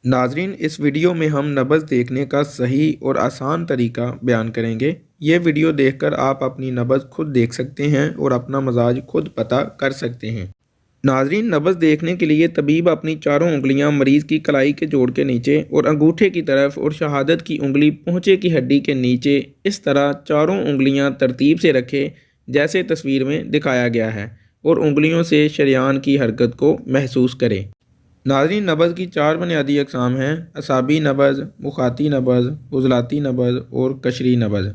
नाजरीन, इस वीडियो में हम नब्ज़ देखने का सही और आसान तरीका बयान करेंगे। ये वीडियो देखकर आप अपनी नब्ज़ खुद देख सकते हैं और अपना मजाज खुद पता कर सकते हैं। नाजरीन, नब्ज़ देखने के लिए तबीब अपनी चारों उंगलियां मरीज़ की कलाई के जोड़ के नीचे और अंगूठे की तरफ और शहादत की उंगली पहुँचे की हड्डी के नीचे इस तरह चारों उंगलियां तरतीब से रखें जैसे तस्वीर में दिखाया गया है और उंगलियों से शरियान की हरकत को महसूस करें। नाज़रीन, नब्ज़ की चार बुनियादी अक़साम हैं: असाबी नब्ज़, मुखाती नब्ज़, उज़लाती नब्ज़ और कशरी नब्ज़।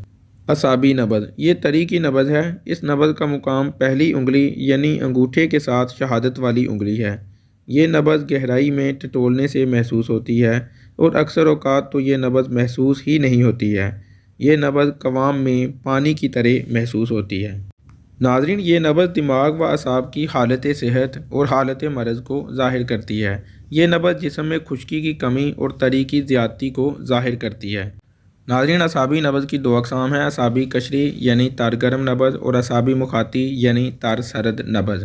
असाबी नब्ज़ ये तरी की नब्ज़ है। इस नब्ज़ का मुकाम पहली उंगली यानी अंगूठे के साथ शहादत वाली उंगली है। ये नब्ज़ गहराई में टटोलने से महसूस होती है और अक्सर औक़ात तो ये नब्ज़ महसूस ही नहीं होती है। ये नब्ज़ कवाम में पानी की तरह महसूस होती है। नाज़रीन, ये नब्ज़ दिमाग व असाब की हालत सेहत और हालत मरज़ को ज़ाहिर करती है। ये नब्ज़ जिस्म में खुश्की की कमी और तरी की ज़्यादती को ज़ाहिर करती है। नाज़रीन, असाबी नब्ज़ की दो अक़साम हैं: असाबी कशरी यानी तर गर्म नब्ज़ और असाबी मुखाती यानी तर सरद नब्ज़।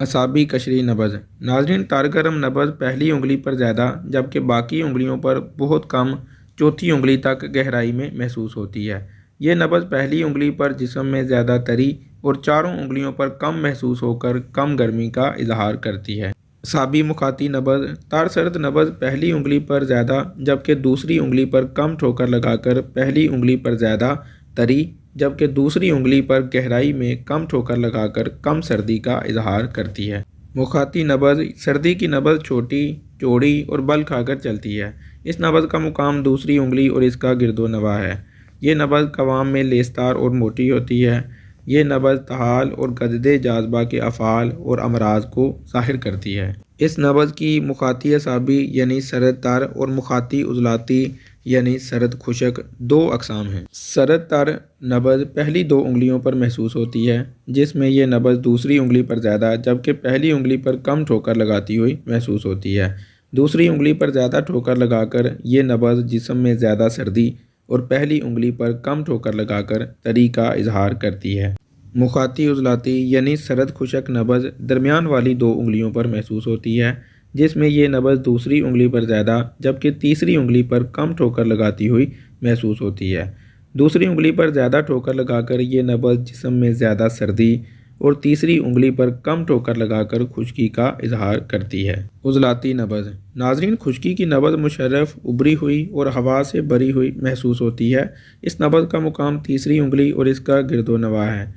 असाबी कशरी नब्ज़। नाज़रीन, तर गर्म नब्ज़ पहली उंगली पर ज़्यादा जबकि बाकी उंगलियों पर बहुत कम चौथी उंगली तक गहराई में महसूस होती है। ये नब्ज़ पहली उंगली पर जिस्म में ज़्यादा तरी और चारों उंगलियों पर कम महसूस होकर कम गर्मी का इजहार करती है। असाबी मुखाती नब्ज़। तर सरद नब्ज़ पहली उंगली पर ज़्यादा जबकि दूसरी उंगली पर कम ठोकर लगाकर पहली उंगली पर ज़्यादा तरी जबकि दूसरी उंगली पर गहराई में कम ठोकर लगाकर कम सर्दी का इजहार करती है। मुखाती नब्ज़। सर्दी की नब्ज़ छोटी, चौड़ी और बल खाकर चलती है। इस नब्ज़ का मुकाम दूसरी उंगली और इसका गिरदो नवा है। ये नब्ज़ कवाम में लेसदार और मोटी होती है। ये नब्ज़ तहाल और गददे जाज़बा के अफ़ाल और अमराज को ज़ाहिर करती है। इस नब्ज़ की मुखाती असाबी यानी सरद तर और मुखाती उज़लाती यानी सरद खुशक दो अक़साम हैं। सरद तर नब्ज़ पहली दो उंगलियों पर महसूस होती है जिसमें यह नब्ज़ दूसरी उंगली पर ज़्यादा जबकि पहली उंगली पर कम ठोकर लगाती हुई महसूस होती है। दूसरी उंगली पर ज़्यादा ठोकर लगाकर ये नब्ज़ जिस्म में ज़्यादा सर्दी और पहली उंगली पर कम ठोकर लगाकर तरी का इजहार करती है। मुखाती उज़लाती यानी सरद खुशक नब्ज़ दरमियान वाली दो उंगलियों पर महसूस होती है जिसमें यह नब्ज़ दूसरी उंगली पर ज़्यादा जबकि तीसरी उंगली पर कम ठोकर लगाती हुई महसूस होती है। दूसरी उंगली पर ज़्यादा ठोकर लगाकर ये नब्ज़ जिस्म में ज़्यादा सर्दी और तीसरी उंगली पर कम ठोकर लगाकर खुश्की का इजहार करती है। उज़लाती नब्ज़। नाज़रीन, खुश्की की नब्ज़ मुशर्रफ, उभरी हुई और हवा से भरी हुई महसूस होती है। इस नब्ज़ का मुकाम तीसरी उंगली और इसका गिरदो नवा है।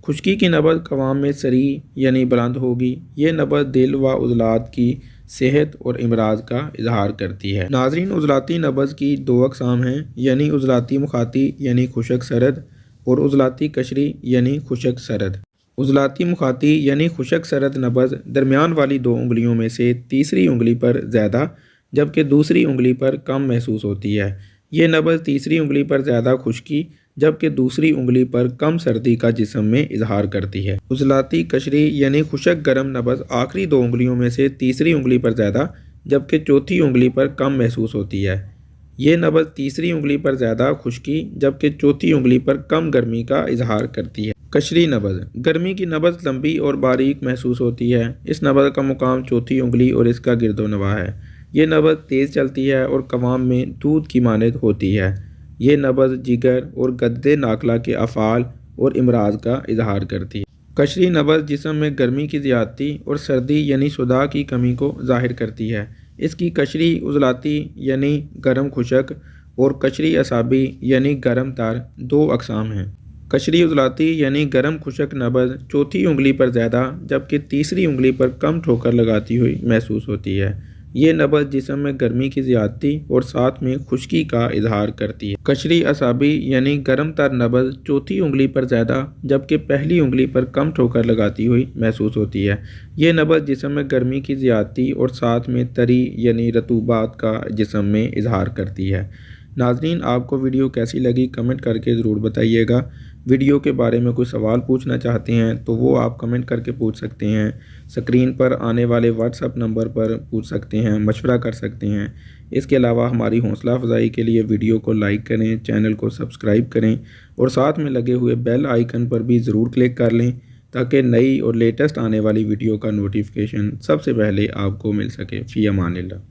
खुश्की की नब्ज़ कवाम में सरी यानी बुलंद होगी। ये नब्ज़ दिल व उज़लात की सेहत और इमराज का इजहार करती है। नाज़रीन, उज़लाती नब्ज़ की दो अक़साम हैं यानी उज़लाती मुखाती यानी खुशक सरद और उज़लाती कशरी यानी खुशक सरद। उज़लाती मुखाती यानी खुशक सरद नब्ज़ दरमियान वाली दो उंगलियों में से तीसरी उंगली पर ज़्यादा जबकि दूसरी उंगली पर कम महसूस होती है। ये नब्ज़ तीसरी उंगली पर ज़्यादा खुश्की जबकि दूसरी उंगली पर कम सर्दी का जिस्म में इजहार करती है। उज़लाती कशरी यानी खुशक गर्म नब्ज़ आखिरी दो उंगलियों में से तीसरी उंगली पर ज़्यादा जबकि चौथी उंगली पर कम महसूस होती है। ये नब्ज़ तीसरी उंगली पर ज़्यादा खुश्की जबकि चौथी उंगली पर कम गर्मी का इजहार करती है। कशरी नब्ज़। गर्मी की नब्ज़ लंबी और बारीक महसूस होती है। इस नब्ज़ का मुकाम चौथी उंगली और इसका गिरदो नवा है। ये नब्ज़ तेज़ चलती है और कवाम में दूध की मानद होती है। ये नब्ज़ जिगर और गद्दे नाकला के अफ़ाल और इमराज का इजहार करती है। कशरी नब्ज़ जिस्म में गर्मी की ज़्यादती और सर्दी यानी सुदा की कमी को ज़ाहिर करती है। इसकी कशरी उज़लाती यानी गर्म खुशक और कशरी असाबी यानी गर्म तर दो अक़साम हैं। कशरी उज़लाती यानी गर्म खुशक नब्ज़ चौथी उंगली पर ज़्यादा जबकि तीसरी उंगली पर कम ठोकर लगाती हुई महसूस होती है। ये नब्ज़ जिस्म में गर्मी की ज़्यादती और साथ में खुश्की का इजहार करती है। कशरी असाबी यानी गर्म तर नब्ज़ चौथी उंगली पर ज़्यादा जबकि पहली उंगली पर कम ठोकर लगाती हुई महसूस होती है। ये नब्ज़ जिस्म में गर्मी की ज़्यादती और साथ में तरी यानी रतूबात का जिस्म में इजहार करती है। नाज़रीन, आपको वीडियो कैसी लगी कमेंट करके ज़रूर बताइएगा। वीडियो के बारे में कोई सवाल पूछना चाहते हैं तो वो आप कमेंट करके पूछ सकते हैं। स्क्रीन पर आने वाले व्हाट्सएप नंबर पर पूछ सकते हैं, मशवरा कर सकते हैं। इसके अलावा हमारी हौसला अफजाई के लिए वीडियो को लाइक करें, चैनल को सब्सक्राइब करें और साथ में लगे हुए बेल आइकन पर भी ज़रूर क्लिक कर लें ताकि नई और लेटेस्ट आने वाली वीडियो का नोटिफिकेशन सबसे पहले आपको मिल सके। फ़ी अमानिल्लाह।